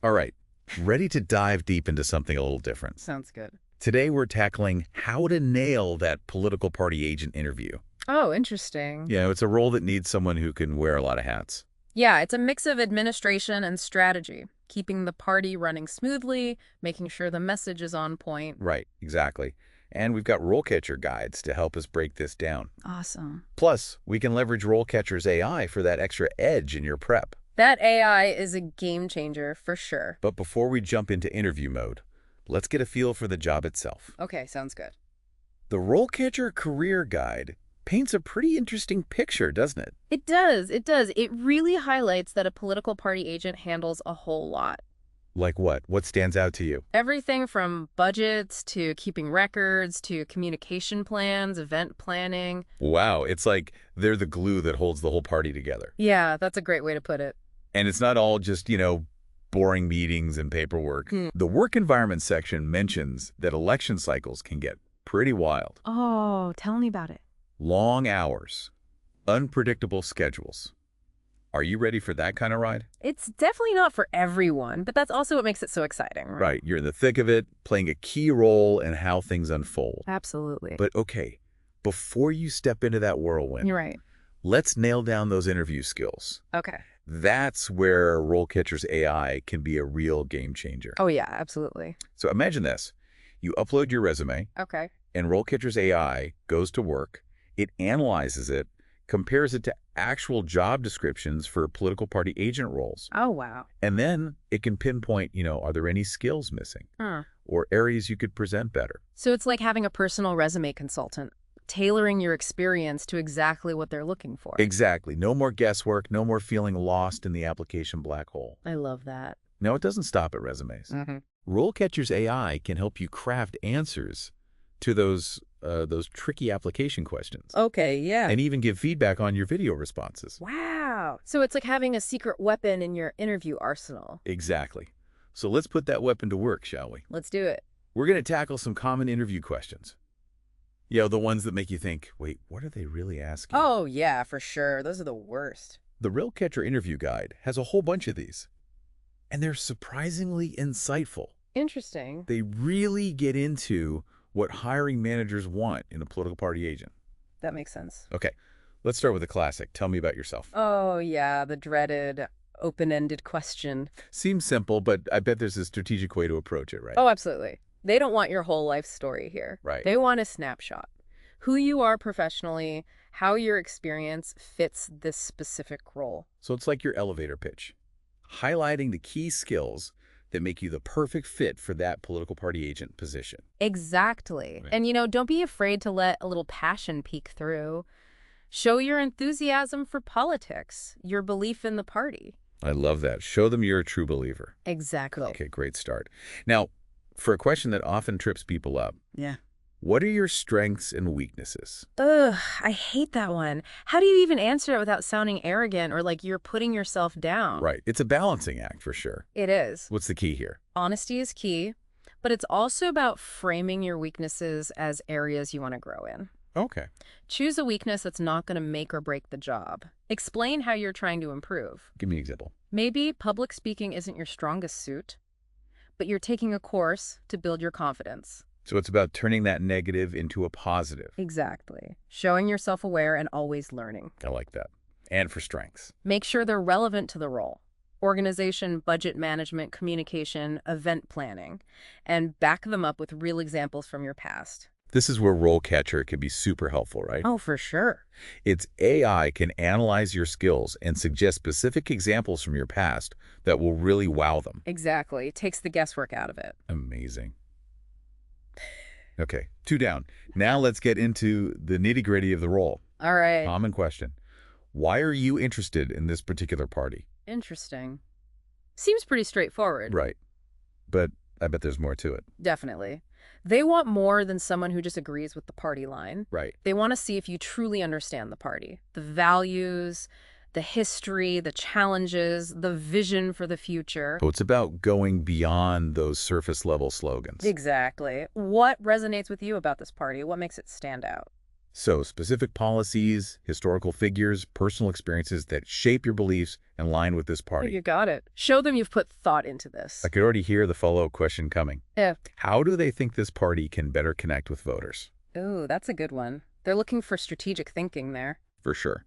All right, ready to dive deep into something a little different. Sounds good. Today we're tackling how to nail that political party agent interview. Oh, interesting. It's a role that needs someone who can wear a lot of hats. Yeah, it's a mix of administration and strategy, keeping the party running smoothly, making sure the message is on point. Right, exactly. And we've got RoleCatcher guides to help us break this down. Awesome. Plus, we can leverage RoleCatcher's AI for that extra edge in your prep. That AI is a game changer for sure. But before we jump into interview mode, let's get a feel for the job itself. Okay, sounds good. The RoleCatcher Career Guide paints a pretty interesting picture, doesn't it? It does. It does. It really highlights that a political party agent handles a whole lot. Like what? What stands out to you? Everything from budgets to keeping records to communication plans, event planning. Wow, it's like they're the glue that holds the whole party together. Yeah, that's a great way to put it. And it's not all just, boring meetings and paperwork. The work environment section mentions that election cycles can get pretty wild. Oh, tell me about it. Long hours, unpredictable schedules. Are you ready for that kind of ride? It's definitely not for everyone, but that's also what makes it so exciting, right? Right, you're in the thick of it, playing a key role in how things unfold. Absolutely. But okay, before you step into that whirlwind, You're right. let's nail down those interview skills. Okay. That's where RoleCatcher's AI can be a real game changer. Oh, yeah, absolutely. So imagine this. You upload your resume, Okay. and RoleCatcher's AI goes to work. It analyzes it, compares it to actual job descriptions for political party agent roles. Oh, wow. And then it can pinpoint, are there any skills missing Huh. or areas you could present better? So it's like having a personal resume consultant, tailoring your experience to exactly what they're looking for. Exactly. No more guesswork, no more feeling lost in the application black hole. I love that. Now, it doesn't stop at resumes. RoleCatcher's AI can help you craft answers to those tricky application questions. Okay, yeah. And even give feedback on your video responses. Wow. So it's like having a secret weapon in your interview arsenal. Exactly. So let's put that weapon to work, shall we? Let's do it. We're going to tackle some common interview questions. The ones that make you think, wait, what are they really asking? Oh, yeah, for sure. Those are the worst. The RoleCatcher Interview Guide has a whole bunch of these. And they're surprisingly insightful. Interesting. They really get into what hiring managers want in a political party agent. That makes sense. Okay, let's start with the classic. Tell me about yourself. Oh, yeah, the dreaded open-ended question. Seems simple, but I bet there's a strategic way to approach it, right? Oh, absolutely. They don't want your whole life story here. Right. They want a snapshot. Who you are professionally, how your experience fits this specific role. So it's like your elevator pitch, highlighting the key skills that make you the perfect fit for that political party agent position. Exactly. Right. And, don't be afraid to let a little passion peek through. Show your enthusiasm for politics, your belief in the party. I love that. Show them you're a true believer. Exactly. Okay, great start. Now, for a question that often trips people up, Yeah. what are your strengths and weaknesses? Ugh, I hate that one. How do you even answer it without sounding arrogant or like you're putting yourself down? Right. It's a balancing act for sure. It is. What's the key here? Honesty is key, but it's also about framing your weaknesses as areas you want to grow in. Okay. Choose a weakness that's not going to make or break the job. Explain how you're trying to improve. Give me an example. Maybe public speaking isn't your strongest suit, but you're taking a course to build your confidence. So it's about turning that negative into a positive. Exactly. Showing you're self-aware and always learning. I like that. And for strengths. Make sure they're relevant to the role. Organization, budget management, communication, event planning, and back them up with real examples from your past. This is where RoleCatcher can be super helpful, right? Oh, for sure. Its AI can analyze your skills and suggest specific examples from your past that will really wow them. Exactly. It takes the guesswork out of it. Amazing. Okay, 2 down. Now let's get into the nitty-gritty of the role. All right. Common question. Why are you interested in this particular party? Interesting. Seems pretty straightforward. Right. But I bet there's more to it. Definitely. They want more than someone who just agrees with the party line. Right. They want to see if you truly understand the party, the values, the history, the challenges, the vision for the future. So it's about going beyond those surface-level slogans. Exactly. What resonates with you about this party? What makes it stand out? So specific policies, historical figures, personal experiences that shape your beliefs and line with this party. You got it. Show them you've put thought into this. I could already hear the follow-up question coming. Yeah. How do they think this party can better connect with voters? Ooh, that's a good one. They're looking for strategic thinking there. For sure.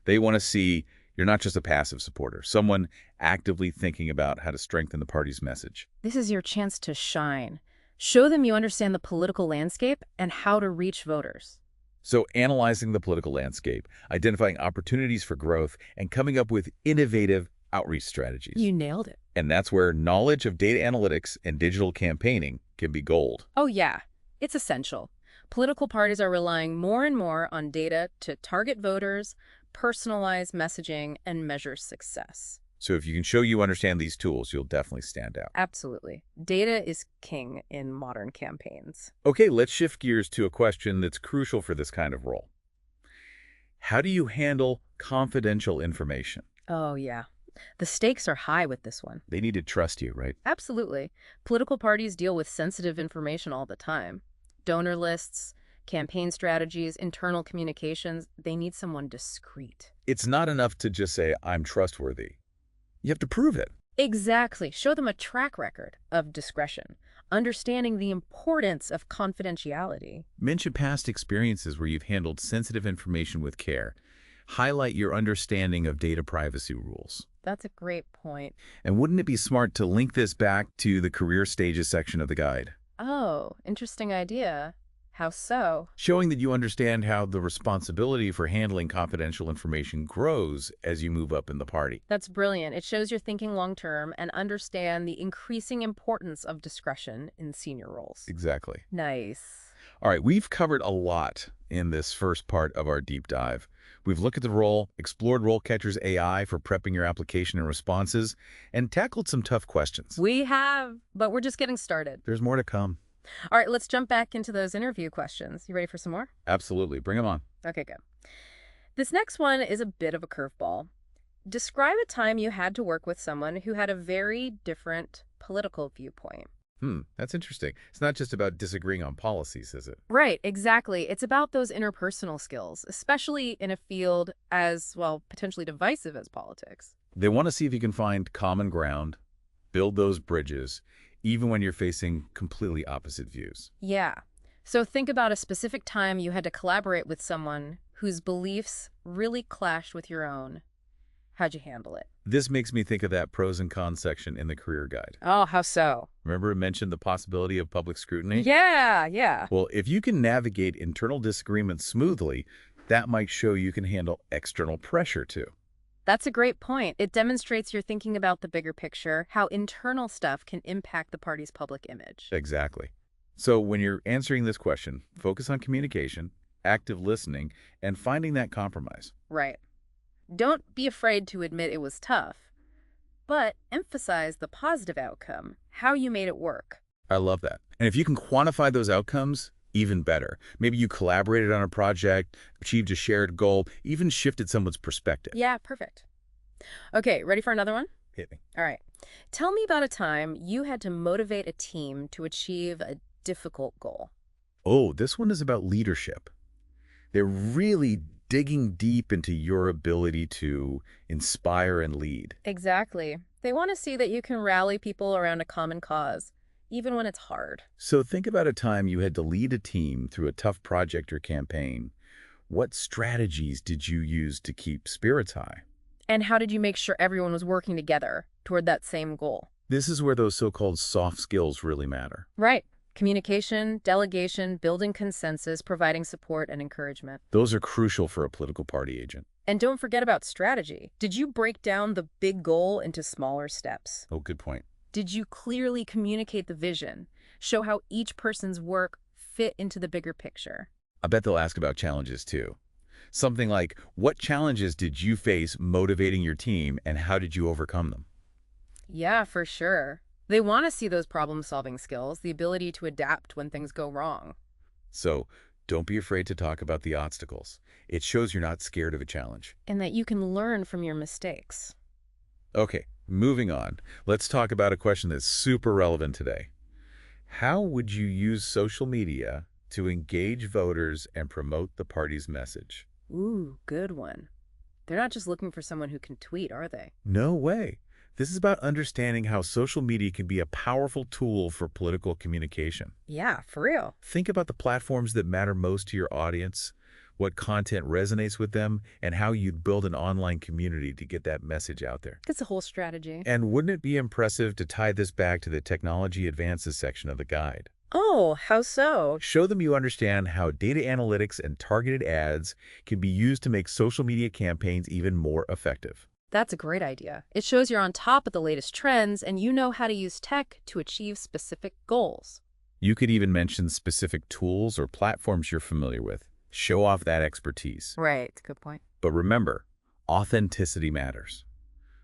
They want to see you're not just a passive supporter, someone actively thinking about how to strengthen the party's message. This is your chance to shine. Show them you understand the political landscape and how to reach voters. So analyzing the political landscape, identifying opportunities for growth, and coming up with innovative outreach strategies. You nailed it. And that's where knowledge of data analytics and digital campaigning can be gold. Oh, yeah. It's essential. Political parties are relying more and more on data to target voters, personalize messaging, and measure success. So if you can show you understand these tools, you'll definitely stand out. Absolutely. Data is king in modern campaigns. Okay, let's shift gears to a question that's crucial for this kind of role. How do you handle confidential information? Oh, yeah. The stakes are high with this one. They need to trust you, right? Absolutely. Political parties deal with sensitive information all the time. Donor lists, campaign strategies, internal communications, they need someone discreet. It's not enough to just say, I'm trustworthy. You have to prove it. Exactly. Show them a track record of discretion, understanding the importance of confidentiality. Mention past experiences where you've handled sensitive information with care. Highlight your understanding of data privacy rules. That's a great point. And wouldn't it be smart to link this back to the career stages section of the guide? Oh, interesting idea. How so? Showing that you understand how the responsibility for handling confidential information grows as you move up in the party. That's brilliant. It shows you're thinking long-term and understand the increasing importance of discretion in senior roles. Exactly. Nice. All right, we've covered a lot in this first part of our deep dive. We've looked at the role, explored RoleCatcher's AI for prepping your application and responses, and tackled some tough questions. We have, but we're just getting started. There's more to come. All right, let's jump back into those interview questions. You ready for some more? Absolutely. Bring them on. Okay, good. This next one is a bit of a curveball. Describe a time you had to work with someone who had a very different political viewpoint. That's interesting. It's not just about disagreeing on policies, is it? Right, exactly. It's about those interpersonal skills, especially in a field as, well, potentially divisive as politics. They want to see if you can find common ground, build those bridges, even when you're facing completely opposite views. Yeah. So think about a specific time you had to collaborate with someone whose beliefs really clashed with your own. How'd you handle it? This makes me think of that pros and cons section in the career guide. Oh, how so? Remember it mentioned the possibility of public scrutiny? Yeah. Well, if you can navigate internal disagreements smoothly, that might show you can handle external pressure too. That's a great point. It demonstrates you're thinking about the bigger picture, how internal stuff can impact the party's public image. Exactly. So when you're answering this question, focus on communication, active listening, and finding that compromise. Right. Don't be afraid to admit it was tough, but emphasize the positive outcome, how you made it work. I love that. And if you can quantify those outcomes, even better. Maybe you collaborated on a project, achieved a shared goal, even shifted someone's perspective. Yeah, perfect. Okay, ready for another one? Hit me. All right. Tell me about a time you had to motivate a team to achieve a difficult goal. Oh, this one is about leadership. They're really digging deep into your ability to inspire and lead. Exactly. They want to see that you can rally people around a common cause, even when it's hard. So think about a time you had to lead a team through a tough project or campaign. What strategies did you use to keep spirits high? And how did you make sure everyone was working together toward that same goal? This is where those so-called soft skills really matter. Right. Communication, delegation, building consensus, providing support and encouragement. Those are crucial for a political party agent. And don't forget about strategy. Did you break down the big goal into smaller steps? Oh, good point. Did you clearly communicate the vision? Show how each person's work fit into the bigger picture? I bet they'll ask about challenges too. Something like, what challenges did you face motivating your team and how did you overcome them? Yeah, for sure. They want to see those problem-solving skills, the ability to adapt when things go wrong. So don't be afraid to talk about the obstacles. It shows you're not scared of a challenge. And that you can learn from your mistakes. Okay, moving on. Let's talk about a question that's super relevant today. How would you use social media To engage voters and promote the party's message. Ooh, good one. They're not just looking for someone who can tweet, are they? No way. This is about understanding how social media can be a powerful tool for political communication. Yeah, for real. Think about the platforms that matter most to your audience, what content resonates with them, and how you'd build an online community to get that message out there. That's a whole strategy. And wouldn't it be impressive to tie this back to the technology advances section of the guide? Oh, how so? Show them you understand how data analytics and targeted ads can be used to make social media campaigns even more effective. That's a great idea. It shows you're on top of the latest trends and you know how to use tech to achieve specific goals. You could even mention specific tools or platforms you're familiar with. Show off that expertise. Right, good point. But remember, authenticity matters.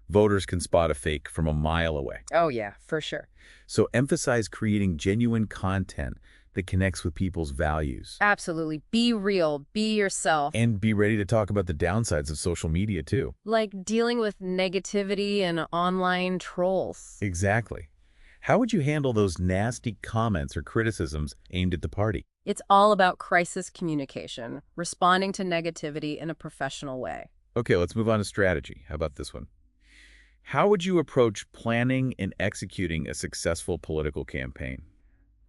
Voters can spot a fake from a mile away. Oh yeah, for sure. So emphasize creating genuine content that connects with people's values. Absolutely. Be real. Be yourself. And be ready to talk about the downsides of social media, too. Like dealing with negativity and online trolls. Exactly. How would you handle those nasty comments or criticisms aimed at the party? It's all about crisis communication, responding to negativity in a professional way. Okay, let's move on to strategy. How about this one? How would you approach planning and executing a successful political campaign?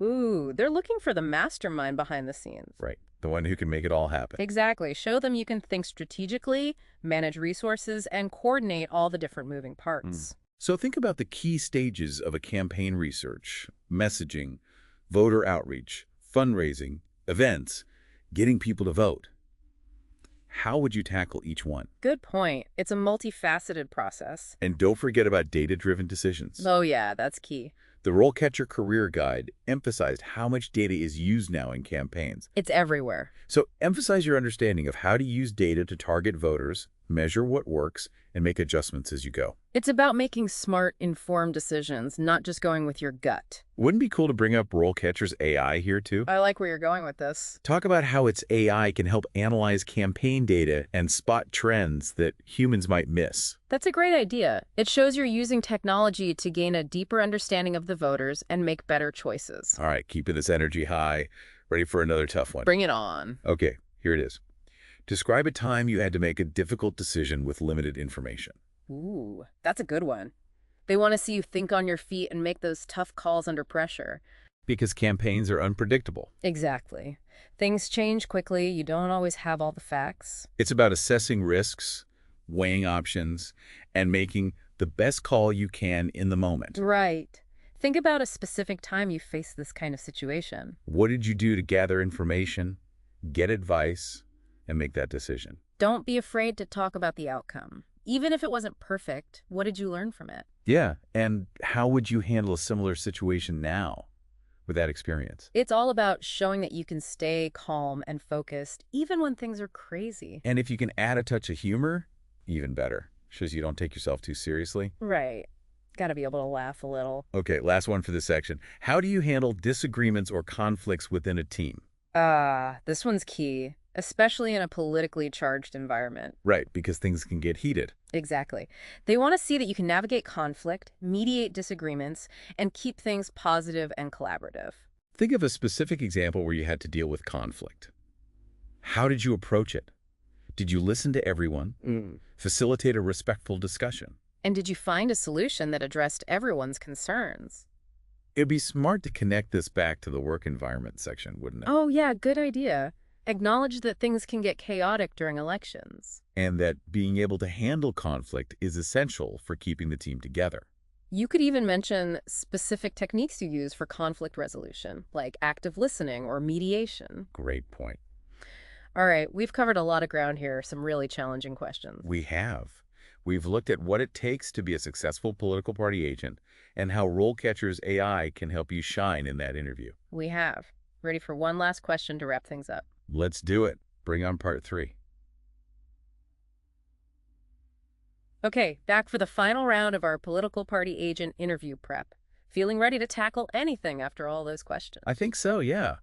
Ooh, they're looking for the mastermind behind the scenes. Right, the one who can make it all happen. Exactly. Show them you can think strategically, manage resources, and coordinate all the different moving parts. So think about the key stages of a campaign: research, messaging, voter outreach, fundraising, events, getting people to vote. How would you tackle each one? Good point. It's a multifaceted process. And don't forget about data-driven decisions. Oh yeah, that's key. The RoleCatcher Career Guide emphasized how much data is used now in campaigns. It's everywhere. So emphasize your understanding of how to use data to target voters, measure what works, and make adjustments as you go. It's about making smart, informed decisions, not just going with your gut. Wouldn't it be cool to bring up RoleCatcher's AI here too? I like where you're going with this. Talk about how its AI can help analyze campaign data and spot trends that humans might miss. That's a great idea. It shows you're using technology to gain a deeper understanding of the voters and make better choices. All right, keeping this energy high. Ready for another tough one? Bring it on. Okay, here it is. Describe a time you had to make a difficult decision with limited information. Ooh, that's a good one. They want to see you think on your feet and make those tough calls under pressure. Because campaigns are unpredictable. Exactly. Things change quickly. You don't always have all the facts. It's about assessing risks, weighing options, and making the best call you can in the moment. Right. Think about a specific time you faced this kind of situation. What did you do to gather information, get advice, and make that decision? Don't be afraid to talk about the outcome. Even if it wasn't perfect, what did you learn from it? Yeah, and how would you handle a similar situation now with that experience? It's all about showing that you can stay calm and focused even when things are crazy. And if you can add a touch of humor, even better. Shows you don't take yourself too seriously. Right. Got to be able to laugh a little. Okay, last one for this section. How do you handle disagreements or conflicts within a team? This one's key, especially in a politically charged environment. Right, because things can get heated. Exactly. They want to see that you can navigate conflict, mediate disagreements, and keep things positive and collaborative. Think of a specific example where you had to deal with conflict. How did you approach it? Did you listen to everyone? Facilitate a respectful discussion? And did you find a solution that addressed everyone's concerns? It'd be smart to connect this back to the work environment section, wouldn't it? Oh, yeah, good idea. Acknowledge that things can get chaotic during elections. And that being able to handle conflict is essential for keeping the team together. You could even mention specific techniques you use for conflict resolution, like active listening or mediation. Great point. All right, we've covered a lot of ground here, some really challenging questions. We have. We've looked at what it takes to be a successful political party agent and how RoleCatcher's AI can help you shine in that interview. We have. Ready for one last question to wrap things up? Let's do it. Bring on part 3. Okay, back for the final round of our political party agent interview prep. Feeling ready to tackle anything after all those questions? I think so, yeah.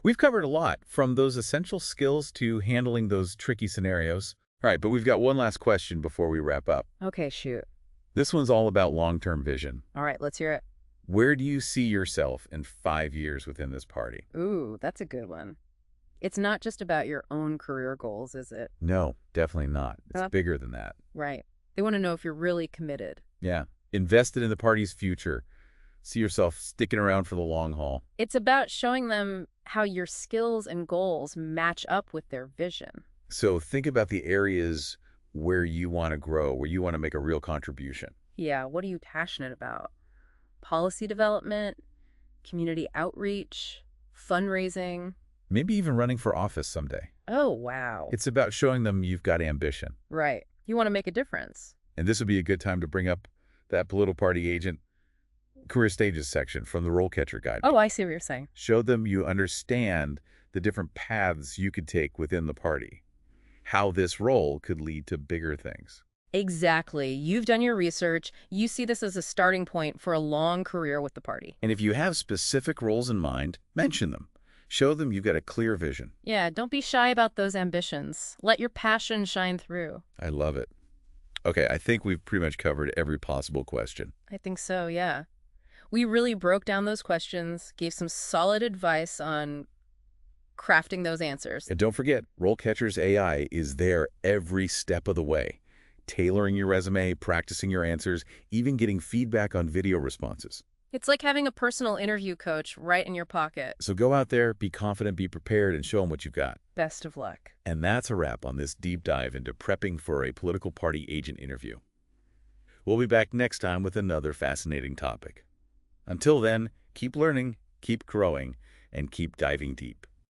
We've covered a lot, from those essential skills to handling those tricky scenarios. All right, but we've got one last question before we wrap up. Okay, shoot. This one's all about long-term vision. All right, let's hear it. Where do you see yourself in 5 years within this party? Ooh, that's a good one. It's not just about your own career goals, is it? No, definitely not. It's Uh, bigger than that. right. They want to know if you're really committed. Yeah. Invested in the party's future. See yourself sticking around for the long haul. It's about showing them how your skills and goals match up with their vision. So think about the areas where you want to grow, where you want to make a real contribution. Yeah, what are you passionate about? Policy development, community outreach, fundraising. Maybe even running for office someday. Oh, wow. It's about showing them you've got ambition. Right. You want to make a difference. And this would be a good time to bring up that political party agent career stages section from the RoleCatcher guide. Oh, I see what you're saying. Show them you understand the different paths you could take within the party, how this role could lead to bigger things. Exactly. You've done your research. You see this as a starting point for a long career with the party. And if you have specific roles in mind, mention them. Show them you've got a clear vision. Yeah, don't be shy about those ambitions. Let your passion shine through. I love it. Okay, I think we've pretty much covered every possible question. I think so, yeah. We really broke down those questions, gave some solid advice on crafting those answers. And don't forget, RoleCatcher's AI is there every step of the way. Tailoring your resume, practicing your answers, even getting feedback on video responses. It's like having a personal interview coach right in your pocket. So go out there, be confident, be prepared, and show them what you've got. Best of luck. And that's a wrap on this deep dive into prepping for a political party agent interview. We'll be back next time with another fascinating topic. Until then, keep learning, keep growing, and keep diving deep.